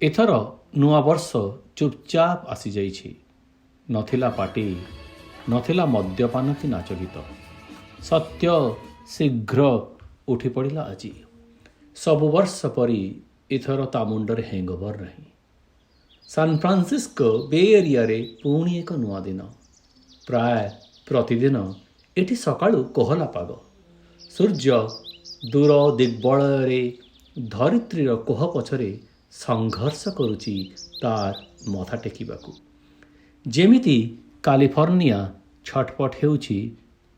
ଏଥର ନୂଆବର୍ଷ ଚୁପଚାପ ଆସିଯାଇଛି। ନଥିଲା ପାର୍ଟି, ନଥିଲା ମଦ୍ୟପାନ କି ନାଚ ଗୀତ। ସତ୍ୟ ଶୀଘ୍ର ଉଠି ପଡ଼ିଲା ଆଜି। ସବୁ ବର୍ଷ ପରି ଏଥର ତା ମୁଣ୍ଡରେ ହ୍ୟାଙ୍ଗଓଭର ନାହିଁ। ସାନ୍ ଫ୍ରାନ୍ସିସ୍କୋ ବେ ଏରିଆରେ ପୁଣି ଏକ ନୂଆ ଦିନ। ପ୍ରାୟ ପ୍ରତିଦିନ ଏଠି ସକାଳୁ କୋହଲା ପାଗ। ସୂର୍ଯ୍ୟ ଦୂର ଦିଗ୍ବଳୟରେ ଧରିତ୍ରୀର କୋହ ପଛରେ ସଂଘର୍ଷ କରୁଛି ତାର ମଥା ଟେକିବାକୁ। ଯେମିତି କାଲିଫର୍ଣ୍ଣିଆ ଛଟପଟ ହେଉଛି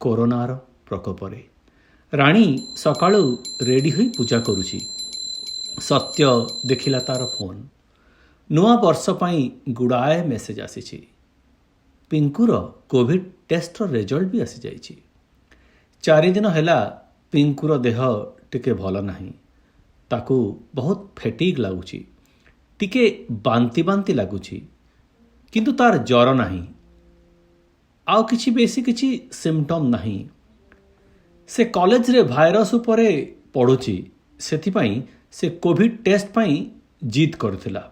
କରୋନାର ପ୍ରକୋପରେ। ରାଣୀ ସକାଳୁ ରେଡ଼ି ହୋଇ ପୂଜା କରୁଛି। ସତ୍ୟ ଦେଖିଲା ତାର ଫୋନ୍। ନୂଆ ବର୍ଷ ପାଇଁ ଗୁଡ଼ାଏ ମେସେଜ୍ ଆସିଛି। ପିଙ୍କୁର କୋଭିଡ଼ ଟେଷ୍ଟର ରେଜଲ୍ଟ ବି ଆସିଯାଇଛି। 4 ଦିନ ହେଲା ପିଙ୍କୁର ଦେହ ଟିକେ ଭଲ ନାହିଁ। ତାକୁ ବହୁତ ଫେଟିକ୍ ଲାଗୁଛି, ଟିକେ ବାନ୍ତି ବାନ୍ତି ଲାଗୁଛି, କିନ୍ତୁ ତାର ଜ୍ୱର ନାହିଁ। ଆଉ କିଛି ବେଶୀ କିଛି ସିମ୍ପଟମ୍ ନାହିଁ। ସେ କଲେଜରେ ଭାଇରସ୍ ଉପରେ ପଢ଼ୁଛି, ସେଥିପାଇଁ ସେ କୋଭିଡ଼ ଟେଷ୍ଟ ପାଇଁ ଜିଦ୍ କରିଥିଲା।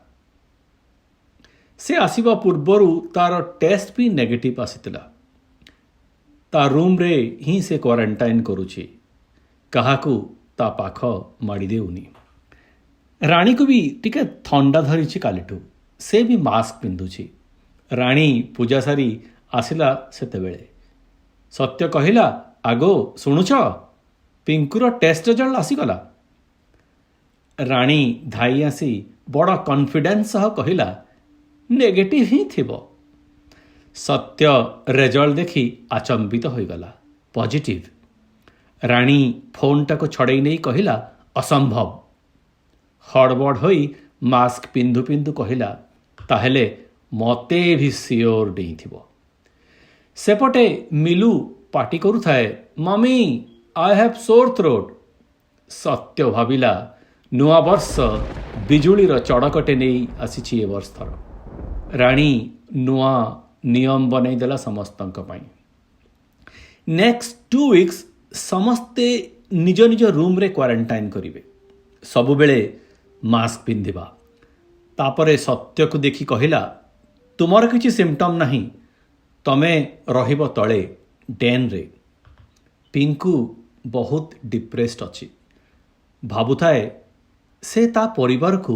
ସେ ଆସିବା ପୂର୍ବରୁ ତାର ଟେଷ୍ଟ ବି ନେଗେଟିଭ୍ ଆସିଥିଲା। ତା ରୁମ୍ରେ ହିଁ ସେ କ୍ୱାରେଣ୍ଟାଇନ୍ କରୁଛି, କାହାକୁ ତା ପାଖ ମାଡ଼ି ଦେଉନି। ରାଣୀକୁ ବି ଟିକେ ଥଣ୍ଡା ଧରିଛି କାଲିଠୁ। ସେ ବି ମାସ୍କ ପିନ୍ଧୁଛି। ରାଣୀ ପୂଜା ସାରି ଆସିଲା ସେତେବେଳେ। ସତ୍ୟ କହିଲା, ଆଗୋ ଶୁଣୁଛ, ପିଙ୍କୁର ଟେଷ୍ଟ ରେଜଲ୍ଟ ଆସିଗଲା। ରାଣୀ ଧାଇ ଆସି ବଡ଼ କନଫିଡେନ୍ସ ସହ କହିଲା, ନେଗେଟିଭ୍ ହିଁ ଥିବ। ସତ୍ୟ ରେଜଲ୍ଟ ଦେଖି ଆଚମ୍ବିତ ହୋଇଗଲା। ପଜିଟିଭ୍। ରାଣୀ ଫୋନ୍ଟାକୁ ଛଡ଼େଇ ନେଇ କହିଲା, ଅସମ୍ଭବ। ହଡ଼ବଡ଼ ହୋଇ ମାସ୍କ ପିନ୍ଧୁ ପିନ୍ଧୁ କହିଲା, ତାହେଲେ ମୋତେ ବି ସିଓର ଡେଇଁଥିବ। ସେପଟେ ମିଲୁ ପାଟି କରୁଥାଏ, ମମି ଆଇ ହ୍ୟାଭ୍ ସୋର୍ ଥ୍ରୋଟ୍। ସତ୍ୟ ଭାବିଲା, ନୂଆବର୍ଷ ବିଜୁଳିର ଚଡ଼କଟେ ନେଇ ଆସିଛି ଏ ବର୍ଷଥର। ରାଣୀ ନୂଆ ନିୟମ ବନେଇ ଦେଲା ସମସ୍ତଙ୍କ ପାଇଁ। ନେକ୍ସଟ 2 ୱିକ୍ସ ସମସ୍ତେ ନିଜ ନିଜ ରୁମ୍ରେ କ୍ୱାରେଣ୍ଟାଇନ୍ କରିବେ। ସବୁବେଳେ ମାସ୍କ ପିନ୍ଧିବା। ତାପରେ ସତ୍ୟକୁ ଦେଖି କହିଲା, ତୁମର କିଛି ସିମ୍ପଟମ୍ ନାହିଁ, ତମେ ରହିବ ତଳେ ଡେନ୍ରେ। ପିଙ୍କୁ ବହୁତ ଡିପ୍ରେସ୍ଡ ଅଛି। ଭାବୁଥାଏ ସେ ତା ପରିବାରକୁ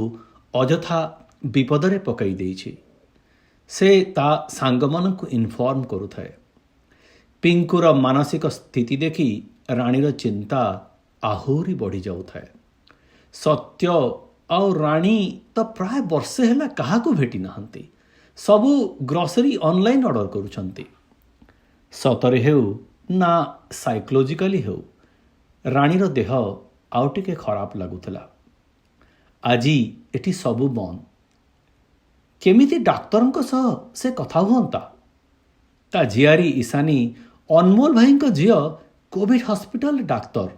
ଅଯଥା ବିପଦରେ ପକାଇ ଦେଇଛି। ସେ ତା ସାଙ୍ଗମାନଙ୍କୁ ଇନଫର୍ମ କରୁଥାଏ। ପିଙ୍କୁର ମାନସିକ ସ୍ଥିତି ଦେଖି ରାଣୀର ଚିନ୍ତା ଆହୁରି ବଢ଼ିଯାଉଥାଏ। ସତ୍ୟ ଆଉ ରାଣୀ ତ ପ୍ରାୟ ବର୍ଷେ ହେଲା କାହାକୁ ଭେଟି ନାହାନ୍ତି। ସବୁ ଗ୍ରୋସରୀ ଅନଲାଇନ୍ ଅର୍ଡ଼ର କରୁଛନ୍ତି। ସତରେ ହେଉ ନା ସାଇକୋଲୋଜିକାଲି ହେଉ, ରାଣୀର ଦେହ ଆଉ ଟିକେ ଖରାପ ଲାଗୁଥିଲା। ଆଜି ଏଠି ସବୁ ବନ୍ଦ। କେମିତି ଡାକ୍ତରଙ୍କ ସହ ସେ କଥା ହୁଅନ୍ତା? ତା ଝିଆରୀ ଇଶାନୀ ଅନମୋଲ ଭାଇଙ୍କ ଝିଅ କୋଭିଡ଼ ହସ୍ପିଟାଲରେ ଡାକ୍ତର।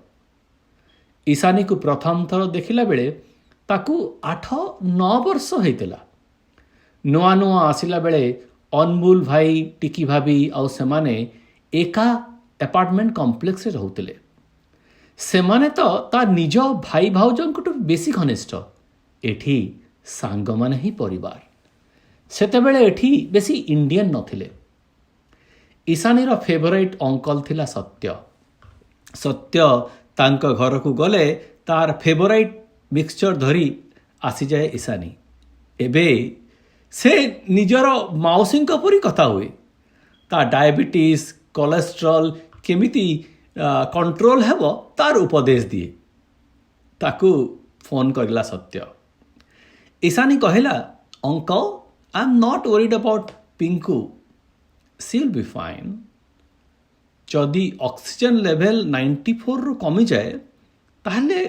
ଇଶାନୀକୁ ପ୍ରଥମ ଥର ଦେଖିଲା ବେଳେ ତାକୁ 8-9 ବର୍ଷ ହେଇଥିଲା। ନୂଆ ନୂଆ ଆସିଲା ବେଳେ ଅନମୋଲ ଭାଇ, ଟିକି ଭାବି ଆଉ ସେମାନେ ଏକା ଆପାର୍ଟମେଣ୍ଟ କମ୍ପ୍ଲେକ୍ସରେ ରହୁଥିଲେ। ସେମାନେ ତ ତା ନିଜ ଭାଇ ଭାଉଜଙ୍କଠୁ ବେଶୀ ଘନିଷ୍ଠ। ଏଠି ସାଙ୍ଗମାନେ ହିଁ ପରିବାର। ସେତେବେଳେ ଏଠି ବେଶୀ ଇଣ୍ଡିଆନ୍ ନଥିଲେ। ଇଶାନୀର ଫେଭରାଇଟ୍ ଅଙ୍କଲ ଥିଲା ସତ୍ୟ। ସତ୍ୟ ତାଙ୍କ ଘରକୁ ଗଲେ ତାର ଫେଭରାଇଟ୍ ମିକ୍ସଚର ଧରି ଆସିଯାଏ ଇଶାନୀ। ଏବେ ସେ ନିଜର ମାଉସୀଙ୍କ ପରି କଥା ହୁଏ। ତା ଡାଇବେଟିସ୍, କୋଲେଷ୍ଟ୍ରଲ କେମିତି କଣ୍ଟ୍ରୋଲ ହେବ ତାର ଉପଦେଶ ଦିଏ। ତାକୁ ଫୋନ୍ କରିଲା ସତ୍ୟ। ଇଶାନୀ କହିଲା, uncle I am not worried about Pinku, she will be fine. ଯଦି ଅକ୍ସିଜେନ୍ ଲେଭେଲ୍ 94ରୁ କମିଯାଏ ତାହେଲେ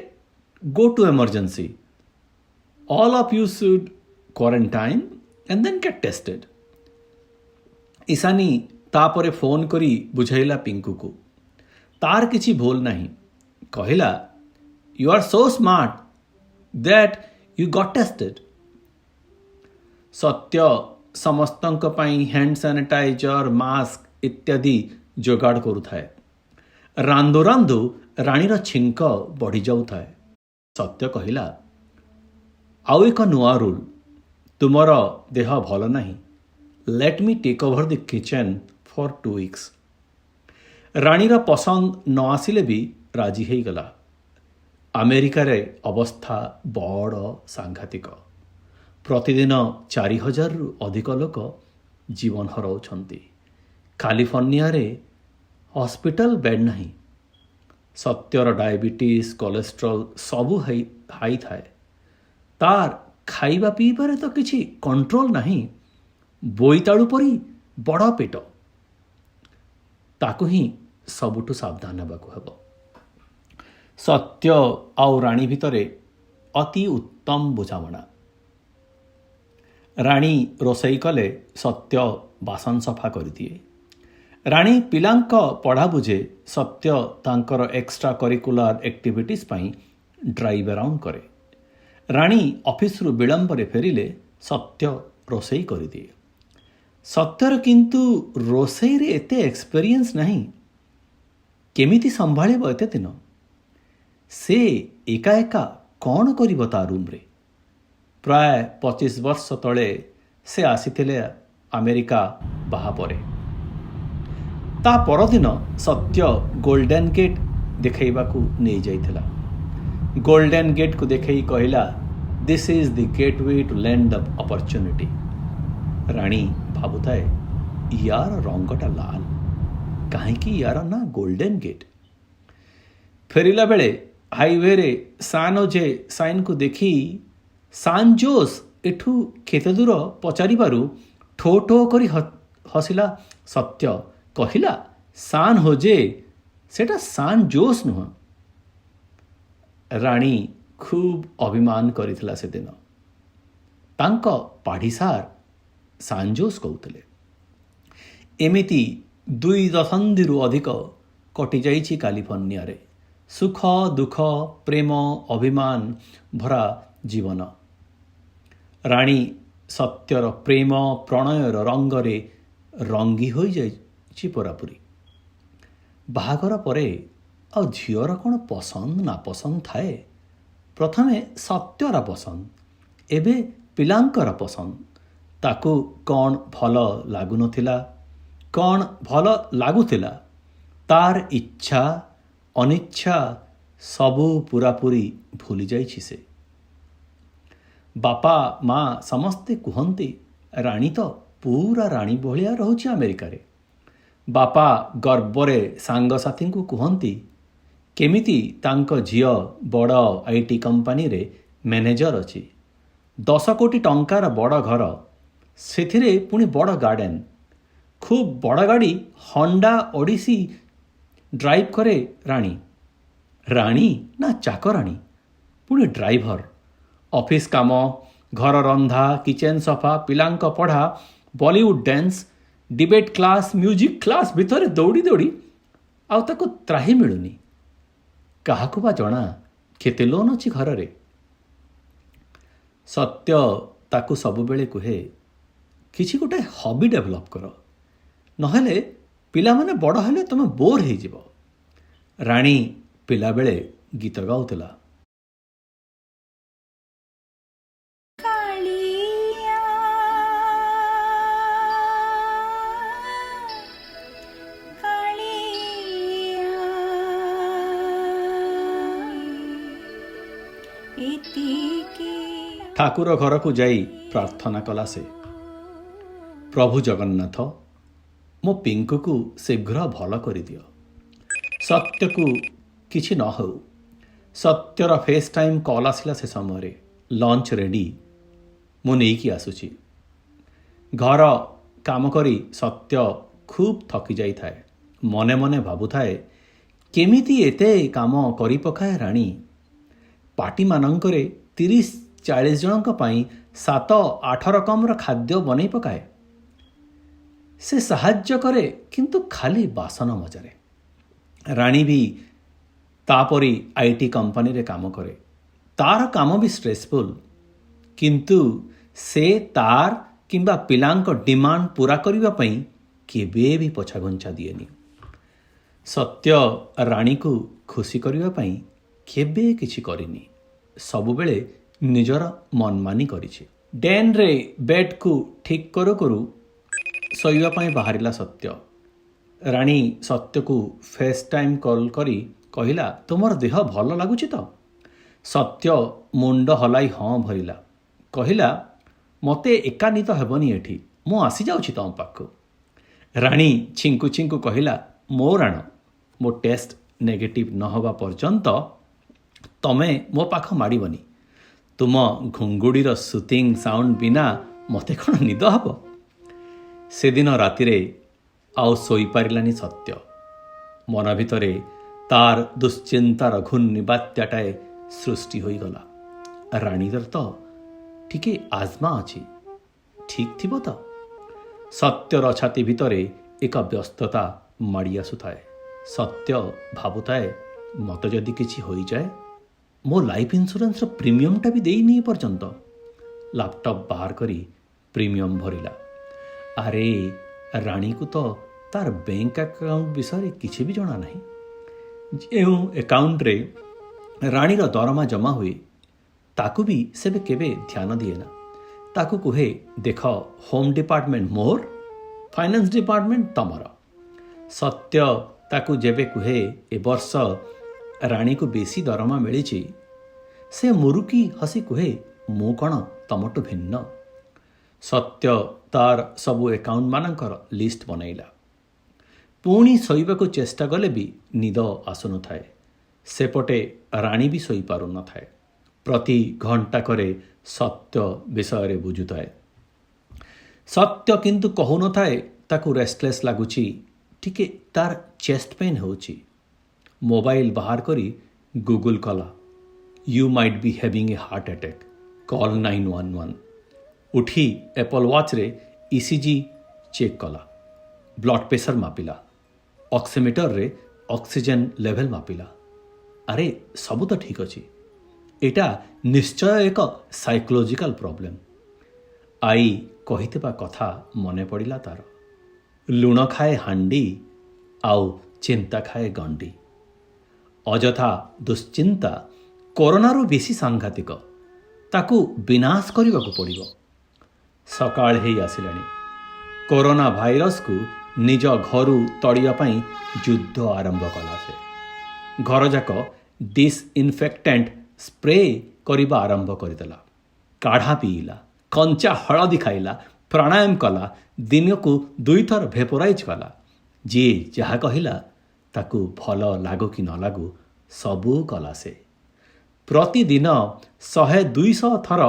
go to emergency. All of you should quarantine and then get tested. Ishani ତାପରେ ଫୋନ୍ କରି ବୁଝାଇଲା ପିଙ୍କୁକୁ। ତାର କିଛି ଭୁଲ ନାହିଁ। କହିଲା, you are so smart that you got tested. ସତ୍ୟ ସମସ୍ତଙ୍କ ପାଇଁ ହ୍ୟାଣ୍ଡ ସାନିଟାଇଜର, ମାସ୍କ ଇତ୍ୟାଦି ଯୋଗାଡ଼ କରୁଥାଏ। ରାନ୍ଧୁ ରାନ୍ଧୁ ରାଣୀର ଛିଙ୍କ ବଢ଼ିଯାଉଥାଏ। ସତ୍ୟ କହିଲା, ଆଉ ଏକ ନୂଆ ରୁଲ୍, ତୁମର ଦେହ ଭଲ ନାହିଁ, let me take over the kitchen for 2 weeks। ରାଣୀର ପସନ୍ଦ ନ ଆସିଲେ ବି ରାଜି ହେଇଗଲା। ଆମେରିକାରେ ଅବସ୍ଥା ବଡ଼ ସାଂଘାତିକ। ପ୍ରତିଦିନ 4,000ରୁ ଅଧିକ ଲୋକ ଜୀବନ ହରାଉଛନ୍ତି। କାଲିଫର୍ଣ୍ଣିଆରେ ହସ୍ପିଟାଲ ବେଡ୍ ନାହିଁ। ସତ୍ୟର ଡାଇବେଟିସ୍, କୋଲେଷ୍ଟ୍ରଲ୍ ସବୁ ହାଇ ଥାଏ। ତାର ଖାଇବା ପିଇବାରେ ତ କିଛି କଣ୍ଟ୍ରୋଲ ନାହିଁ। ବୋଇତାଳୁ ପରି ବଡ଼ ପେଟ। ତାକୁ ହିଁ ସବୁଠୁ ସାବଧାନ ହେବାକୁ ହେବ। ସତ୍ୟ ଆଉ ରାଣୀ ଭିତରେ ଅତି ଉତ୍ତମ ବୁଝାମଣା। ରାଣୀ ରୋଷେଇ କଲେ ସତ୍ୟ ବାସନ ସଫା କରିଦିଏ। ରାଣୀ ପିଲାଙ୍କ ପଢ଼ା ବୁଝେ, ସତ୍ୟ ତାଙ୍କର ଏକ୍ସଟ୍ରା କରିକୁଲାର ଆକ୍ଟିଭିଟିଜ୍ ପାଇଁ ଡ୍ରାଇଭ୍ ଆରାଉଣ୍ଡ କରେ। ରାଣୀ ଅଫିସରୁ ବିଳମ୍ବରେ ଫେରିଲେ ସତ୍ୟ ରୋଷେଇ କରିଦିଏ। ସତ୍ୟର କିନ୍ତୁ ରୋଷେଇରେ ଏତେ ଏକ୍ସପେରିଏନ୍ସ ନାହିଁ। କେମିତି ସମ୍ଭାଳିବ ଏତେ ଦିନ? ସେ ଏକା ଏକା କ'ଣ କରିବ ତା ରୁମ୍ରେ? ପ୍ରାୟ 25 ବର୍ଷ ତଳେ ସେ ଆସିଥିଲେ ଆମେରିକା ବାହା ପରେ। ତା ପରଦିନ ସତ୍ୟ ଗୋଲ୍ଡେନ୍ ଗେଟ୍ ଦେଖାଇବାକୁ ନେଇଯାଇଥିଲା। ଗୋଲ୍ଡେନ୍ ଗେଟ୍କୁ ଦେଖାଇ କହିଲା, this is the gateway to land of opportunity. Rani ଭାବୁଥାଏ, ୟାର ରଙ୍ଗଟା ଲାଲ, କାହିଁକି ୟାର ନା ଗୋଲ୍ଡେନ୍ ଗେଟ୍? ଫେରିଲା ବେଳେ ହାଇୱେରେ ସାନୋଜେ ସାଇନ୍କୁ ଦେଖି ସାନ୍ ଜୋସ୍ ଏଠୁ କେତେ ଦୂର ପଚାରିବାରୁ ଠୋ ଠୋ କରି ହସିଲା ସତ୍ୟ। କହିଲା, ସାନ୍ ହୋଜେ, ସେଟା ସାନ୍ ଜୋସ୍ ନୁହଁ। ରାଣୀ ଖୁବ୍ ଅଭିମାନ କରିଥିଲା ସେଦିନ। ତାଙ୍କ ପାଢ଼ୀ ସାନ୍ ଜୋସ୍ କହୁଥିଲେ। ଏମିତି 2 ଦଶନ୍ଧିରୁ ଅଧିକ କଟିଯାଇଛି କାଲିଫର୍ଣ୍ଣିଆରେ। ସୁଖ ଦୁଃଖ, ପ୍ରେମ ଅଭିମାନ ଭରା ଜୀବନ। ରାଣୀ ସତ୍ୟର ପ୍ରେମ ପ୍ରଣୟର ରଙ୍ଗରେ ରଙ୍ଗୀ ହୋଇଯାଇଛି ପୁରାପୁରି। ବାହାଘର ପରେ ଆଉ ଝିଅର କ'ଣ ପସନ୍ଦ ନାପସନ୍ଦ ଥାଏ? ପ୍ରଥମେ ସତ୍ୟର ପସନ୍ଦ, ଏବେ ପିଲାଙ୍କର ପସନ୍ଦ। ତାକୁ କ'ଣ ଭଲ ଲାଗୁନଥିଲା, କ'ଣ ଭଲ ଲାଗୁଥିଲା, ତାର ଇଚ୍ଛା ଅନିଚ୍ଛା ସବୁ ପୁରାପୁରି ଭୁଲି ଯାଇଛି ସେ। ବାପା ମା ସମସ୍ତେ କୁହନ୍ତି, ରାଣୀ ତ ପୁରା ରାଣୀ ଭଳିଆ ରହୁଛି ଆମେରିକାରେ। ବାପା ଗର୍ବରେ ସାଙ୍ଗସାଥୀଙ୍କୁ କୁହନ୍ତି, କେମିତି ତାଙ୍କ ଝିଅ ବଡ଼ IT କମ୍ପାନୀରେ ମ୍ୟାନେଜର ଅଛି। 10 କୋଟି ଟଙ୍କାର ବଡ଼ ଘର, ସେଥିରେ ପୁଣି ବଡ଼ ଗାର୍ଡେନ୍, ଖୁବ୍ ବଡ଼ ଗାଡ଼ି ହଣ୍ଡା ଓଡିସି ଡ୍ରାଇଭ୍ କରେ ରାଣୀ। ରାଣୀ ନା ଚାକରାଣୀ, ପୁଣି ଡ୍ରାଇଭର। ଅଫିସ୍ କାମ, ଘର ରନ୍ଧା, କିଚେନ୍ ସଫା, ପିଲାଙ୍କ ପଢ଼ା, Bollywood dance, debate class, music class ଭିତରେ ଦୌଡ଼ି ଦୌଡ଼ି ଆଉ ତାକୁ ତ୍ରାହି ମିଳୁନି। କାହାକୁ ବା ଜଣା କେତେ ଲୋନ୍ ଅଛି ଘରରେ। ସତ୍ୟ ତାକୁ ସବୁବେଳେ କୁହେ, କିଛି ଗୋଟେ ହବି ଡେଭଲପ୍ କର, ନହେଲେ ପିଲାମାନେ ବଡ଼ ହେଲେ ତୁମେ ବୋର୍ ହେଇଯିବ। ରାଣୀ ପିଲାବେଳେ ଗୀତ ଗାଉଥିଲା। ଠାକୁର ଘରକୁ ଯାଇ ପ୍ରାର୍ଥନା କଲା ସେ, ପ୍ରଭୁ ଜଗନ୍ନାଥ, ମୋ ପିଙ୍କୁକୁ ଶୀଘ୍ର ଭଲ କରିଦିଅ। ସତ୍ୟକୁ କିଛି ନ ହେଉ। ସତ୍ୟର ଫେସ୍ ଟାଇମ୍ କଲ୍ ଆସିଲା ସେ ସମୟରେ। ଲଞ୍ଚ ରେଡ଼ି, ମୁଁ ନେଇକି ଆସୁଛି। ଘର କାମ କରି ସତ୍ୟ ଖୁବ୍ ଥକି ଯାଇଥାଏ। ମନେ ମନେ ଭାବୁଥାଏ, କେମିତି ଏତେ କାମ କରିପକାଏ ରାଣୀ। ପାର୍ଟିମାନଙ୍କରେ 30-40 ଜଣଙ୍କ ପାଇଁ 7-8 ରକମର ଖାଦ୍ୟ ବନେଇ ପକାଏ। ସେ ସାହାଯ୍ୟ କରେ, କିନ୍ତୁ ଖାଲି ବାସନ ମଜାରେ। ରାଣୀ ବି ତାପରି IT କମ୍ପାନୀରେ କାମ କରେ। ତାର କାମ ବି ଷ୍ଟ୍ରେସଫୁଲ୍, କିନ୍ତୁ ସେ ତାର କିମ୍ବା ପିଲାଙ୍କ ଡିମାଣ୍ଡ ପୂରା କରିବା ପାଇଁ କେବେ ବି ପଛାଘୁଞ୍ଚା ଦିଏନି। ସତ୍ୟ ରାଣୀକୁ ଖୁସି କରିବା ପାଇଁ କେବେ କିଛି କରିନି, ସବୁବେଳେ ନିଜର ମନମାନି କରିଛି। ଡେନ୍ରେ ବେଡ୍କୁ ଠିକ୍ କରୁ କରୁ ଶୋଇବା ପାଇଁ ବାହାରିଲା ସତ୍ୟ। ରାଣୀ ସତ୍ୟକୁ ଫେସ୍ ଟାଇମ୍ କଲ୍ କରି କହିଲା, ତୁମର ଦେହ ଭଲ ଲାଗୁଛି ତ? ସତ୍ୟ ମୁଣ୍ଡ ହଲାଇ ହଁ ଭରିଲା। କହିଲା, ମୋତେ ଏକା ନିଦ ହେବନି ଏଠି, ମୁଁ ଆସିଯାଉଛି ତମ ପାଖକୁ। ରାଣୀ ଛିଙ୍କୁ ଛିଙ୍କୁ କହିଲା, ମୋ ରାଣ, ମୋ ଟେଷ୍ଟ ନେଗେଟିଭ୍ ନ ହେବା ପର୍ଯ୍ୟନ୍ତ ତମେ ମୋ ପାଖ ମାଡ଼ିବନି। ତୁମ ଘୁଙ୍ଗୁଡ଼ିର ସୁତିଂ ସାଉଣ୍ଡ ବିନା ମୋତେ କ'ଣ ନିଦ ହେବ? ସେଦିନ ରାତିରେ ଆଉ ଶୋଇପାରିଲାନି ସତ୍ୟ। ମନ ଭିତରେ ତାର ଦୁଶ୍ଚିନ୍ତାର ଘୂର୍ଣ୍ଣିବାତ୍ୟାଟାଏ ସୃଷ୍ଟି ହୋଇଗଲା। ରାଣୀର ତ ଟିକେ ଆଜ୍ମା ଅଛି, ଠିକ୍ ଥିବ ତ? ସତ୍ୟର ଛାତି ଭିତରେ ଏକ ବ୍ୟସ୍ତତା ମାଡ଼ି ଆସୁଥାଏ। ସତ୍ୟ ଭାବୁଥାଏ, ମୋତେ ଯଦି କିଛି ହୋଇଯାଏ, ମୋ ଲାଇଫ୍ ଇନ୍ସୁରାନ୍ସର ପ୍ରିମିୟମଟା ବି ଦେଇନି ଏପର୍ଯ୍ୟନ୍ତ। ଲାପଟପ୍ ବାହାର କରି ପ୍ରିମିୟମ ଭରିଲା। ଆରେ ରାଣୀକୁ ତ ତାର ବ୍ୟାଙ୍କ ଆକାଉଣ୍ଟ ବିଷୟରେ କିଛି ବି ଜଣା ନାହିଁ। ଯେଉଁ ଆକାଉଣ୍ଟରେ ରାଣୀର ଦରମା ଜମା ହୁଏ ତାକୁ ବି ସେ କେବେ ଧ୍ୟାନ ଦିଏ ନା। ତାକୁ କୁହେ, ଦେଖ, ହୋମ୍ ଡିପାର୍ଟମେଣ୍ଟ ମୋର, ଫାଇନାନ୍ସ ଡିପାର୍ଟମେଣ୍ଟ ତମର। ସତ୍ୟ ତାକୁ ଯେବେ କୁହେ ଏ ବର୍ଷ ରାଣୀକୁ ବେଶୀ ଦରମା ମିଳିଛି, ସେ ମୁରୁକି ହସି କୁହେ, ମୁଁ କ'ଣ ତମଠୁ ଭିନ୍ନ? ସତ୍ୟ ତାର ସବୁ ଆକାଉଣ୍ଟମାନଙ୍କର ଲିଷ୍ଟ ବନେଇଲା। ପୁଣି ଶୋଇବାକୁ ଚେଷ୍ଟା କଲେ ବି ନିଦ ଆସୁନଥାଏ। ସେପଟେ ରାଣୀ ବି ଶୋଇପାରୁନଥାଏ। ପ୍ରତି ଘଣ୍ଟାକରେ ସତ୍ୟ ବିଷୟରେ ବୁଝୁଥାଏ। ସତ୍ୟ କିନ୍ତୁ କହୁନଥାଏ ତାକୁ ରେଷ୍ଟଲେସ୍ ଲାଗୁଛି, ଟିକେ ତାର ଚେଷ୍ଟ ପେନ୍ ହେଉଛି। ମୋବାଇଲ ବାହାର କରି ଗୁଗୁଲ କଲା, you might be having a heart attack, call 911। ଉଠି ଆପଲ୍ ୱାଚ୍ରେ ଇସିଜି ଚେକ୍ କଲା, ବ୍ଲଡ଼ ପ୍ରେସର ମାପିଲା, ଅକ୍ସିମିଟରରେ ଅକ୍ସିଜେନ୍ ଲେଭେଲ୍ ମାପିଲା। ଆରେ ସବୁ ତ ଠିକ୍ ଅଛି, ଏଇଟା ନିଶ୍ଚୟ ଏକ ସାଇକୋଲୋଜିକାଲ ପ୍ରୋବ୍ଲେମ୍। ଆଈ କହିଥିବା କଥା ମନେ ପଡ଼ିଲା ତାର, ଲୁଣ ଖାଏ ହାଣ୍ଡି ଆଉ ଚିନ୍ତା ଖାଏ ଗଣ୍ଡି। ଅଯଥା ଦୁଶ୍ଚିନ୍ତା କରୋନାରୁ ବେଶୀ ସାଂଘାତିକ, ତାକୁ ବିନାଶ କରିବାକୁ ପଡ଼ିବ। ସକାଳ ହେଇ ଆସିଲାଣି। କରୋନା ଭାଇରସକୁ ନିଜ ଘରୁ ତଡ଼ିବା ପାଇଁ ଯୁଦ୍ଧ ଆରମ୍ଭ କଲା ସେ। ଘରଯାକ ଡିସ୍ଇନଫେକ୍ଟାଣ୍ଟ ସ୍ପ୍ରେ କରିବା ଆରମ୍ଭ କରିଦେଲା। କାଢ଼ା ପିଇଲା, କଞ୍ଚା ହଳଦୀ ଖାଇଲା, ପ୍ରାଣାୟାମ କଲା, ଦିନକୁ 2 ଥର ଭେପୋରାଇଜ୍ କଲା। ଯିଏ ଯାହା କହିଲା ତାକୁ ଭଲ ଲାଗୁ କି ନ ଲାଗୁ ସବୁ କଲା ସେ। ପ୍ରତିଦିନ 100-200 ଥର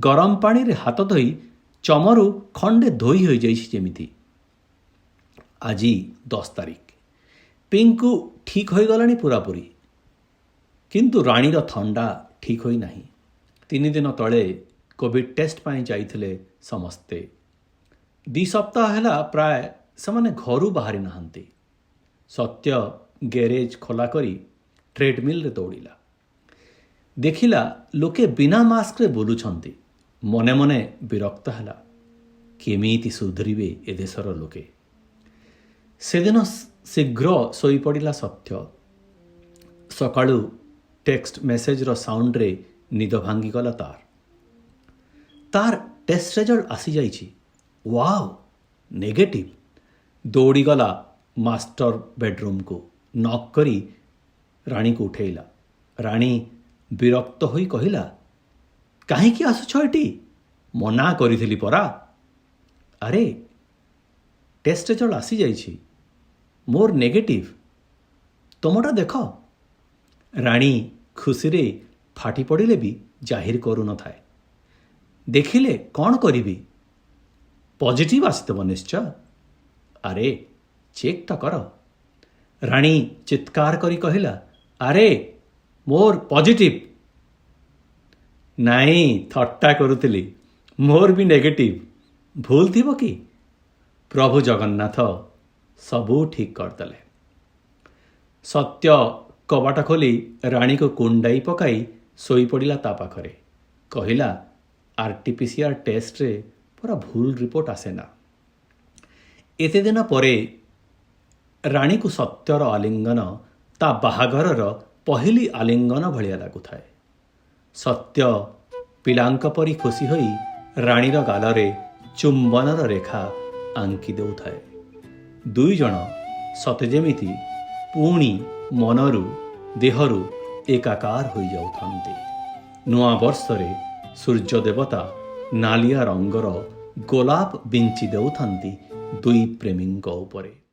ଗରମ ପାଣିରେ ହାତ ଧୋଇ ଚମରୁ ଖଣ୍ଡେ ଧୋଇ ହୋଇଯାଇଛି ଯେମିତି। ଆଜି 10 ତାରିଖ। ପିଙ୍କୁ ଠିକ୍ ହୋଇଗଲାଣି ପୁରାପୁରି, କିନ୍ତୁ ରାଣୀର ଥଣ୍ଡା ଠିକ୍ ହୋଇନାହିଁ। 3 ଦିନ ତଳେ କୋଭିଡ଼ ଟେଷ୍ଟ ପାଇଁ ଯାଇଥିଲେ ସମସ୍ତେ। 2 ସପ୍ତାହ ହେଲା ପ୍ରାୟ ସେମାନେ ଘରୁ ବାହାରି ନାହାନ୍ତି। ସତ୍ୟ ଗ୍ୟାରେଜ ଖୋଲା କରି ଟ୍ରେଡମିଲ୍ରେ ଦୌଡ଼ିଲା। ଦେଖିଲା ଲୋକେ ବିନା ମାସ୍କରେ ବୁଲୁଛନ୍ତି। ମନେ ମନେ ବିରକ୍ତ ହେଲା, କେମିତି ସୁଧରିବେ ଏ ଦେଶର ଲୋକେ। ସେଦିନ ଶୀଘ୍ର ଶୋଇପଡ଼ିଲା ସତ୍ୟ। ସକାଳୁ ଟେକ୍ସଟ ମେସେଜର ସାଉଣ୍ଡରେ ନିଦ ଭାଙ୍ଗିଗଲା ତାର। ତାର ଟେଷ୍ଟ ରେଜଲ୍ଟ ଆସିଯାଇଛି। Wow, negative. ଦୌଡ଼ିଗଲା ମାଷ୍ଟର ବେଡରୁମକୁ, ନକ୍ କରି ରାଣୀକୁ ଉଠେଇଲା। ରାଣୀ ବିରକ୍ତ ହୋଇ କହିଲା, କାହିଁକି ଆସୁଛ ଏଠି? ମନା କରିଥିଲି ପରା। ଆରେ ଟେଷ୍ଟ ରେଜଲ୍ଟ ଆସିଯାଇଛି, ମୋର ନେଗେଟିଭ, ତମଟା ଦେଖ। ରାଣୀ ଖୁସିରେ ଫାଟି ପଡ଼ିଲେ ବି ଜାହିର କରୁନଥାଏ। ଦେଖିଲେ କ'ଣ କରିବି, ପଜିଟିଭ ଆସିଥିବ ନିଶ୍ଚୟ। ଆରେ ଚେକ୍ ତ କର। ରାଣୀ ଚିତ୍କାର କରି କହିଲା, ଆରେ ମୋର ପଜିଟିଭ। ନାଇଁ, ଥଟ୍ଟା କରୁଥିଲି, ମୋର ବି ନେଗେଟିଭ। ଭୁଲ ଥିବ କି? ପ୍ରଭୁ ଜଗନ୍ନାଥ ସବୁ ଠିକ୍ କରିଦେଲେ। ସତ୍ୟ କବାଟ ଖୋଲି ରାଣୀକୁ କୁଣ୍ଡାଇ ପକାଇ ଶୋଇପଡ଼ିଲା ତା ପାଖରେ। କହିଲା, RT-PCR ଟେଷ୍ଟରେ ପୁରା ଭୁଲ ରିପୋର୍ଟ ଆସେନା। ଏତେ ଦିନ ପରେ ରାଣୀକୁ ସତ୍ୟର ଆଲିଙ୍ଗନ ତା ବାହାଘରର ପହିଲି ଆଲିଙ୍ଗନ ଭଳିଆ ଲାଗୁଥାଏ। ସତ୍ୟ ପିଲାଙ୍କ ପରି ଖୁସି ହୋଇ ରାଣୀର ଗାଲରେ ଚୁମ୍ବନର ରେଖା ଆଙ୍କି ଦେଉଥାଏ। ଦୁଇ ଜଣ ସତେ ଯେମିତି ପୁଣି ମନରୁ ଦେହରୁ ଏକାକାର ହୋଇଯାଉଥାନ୍ତି। ନୂଆ ବର୍ଷରେ ସୂର୍ଯ୍ୟ ଦେବତା ନାଲିଆ ରଙ୍ଗର ଗୋଲାପ ବିଞ୍ଚି ଦେଉଥାନ୍ତି ଦୁଇ ପ୍ରେମୀଙ୍କ ଉପରେ।